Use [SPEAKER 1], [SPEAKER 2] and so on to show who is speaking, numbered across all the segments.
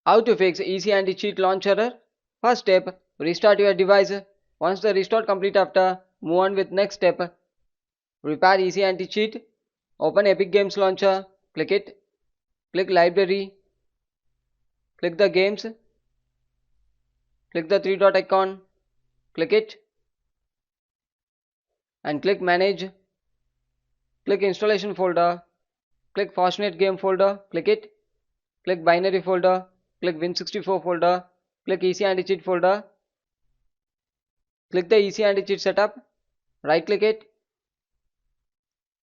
[SPEAKER 1] How to fix easy anti-cheat launch error? First step, restart your device. Once the restart complete after, move on with next step. Repair easy anti-cheat. Open Epic Games Launcher. Click it. Click Library. Click the games. Click the three dot icon. Click it. And click Manage. Click Installation folder. Click Fortnite game folder. Click it. Click Binary folder. Click Win64 folder. Click EC Anti-Cheat folder. Click the EC Anti-Cheat setup. Right click it.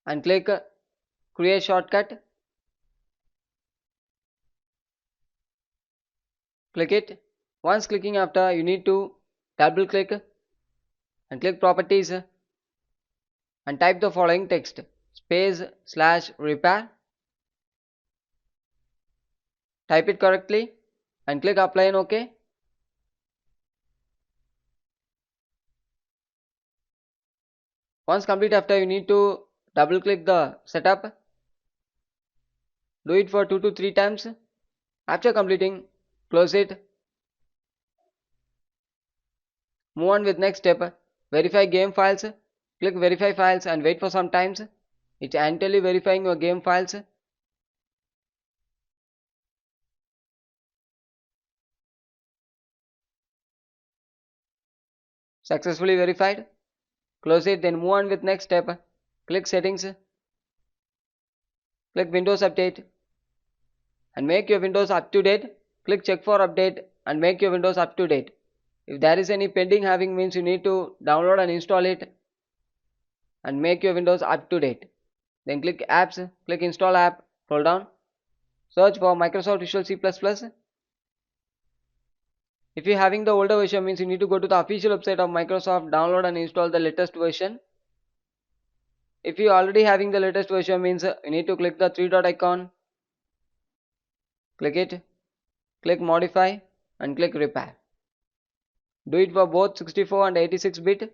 [SPEAKER 1] And click Create Shortcut. Click it. Once clicking after, you need to double click and click Properties and type the following text: space slash repair. Type it correctly and click Apply and OK. Once complete after, you need to double click the setup. Do it for 2 to 3 times. After completing, close it. Move on with next step. Verify game files. Click Verify files and wait for some times. It's entirely verifying your game files. Successfully verified. Close it, then move on with next step. Click Settings. Click Windows Update and make your Windows up to date. Click Check for Update and make your Windows up to date. If there is any pending having, means you need to download and install it and make your Windows up to date. Then click Apps, click Install App, scroll down, search for Microsoft Visual C++. If you're having the older version, means you need to go to the official website of Microsoft, download and install the latest version. If you already having the latest version, means you need to click the three dot icon, click it, click Modify and click Repair. Do it for both 64 and 86 bit.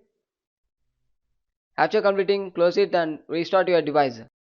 [SPEAKER 1] After completing, close it and restart your device.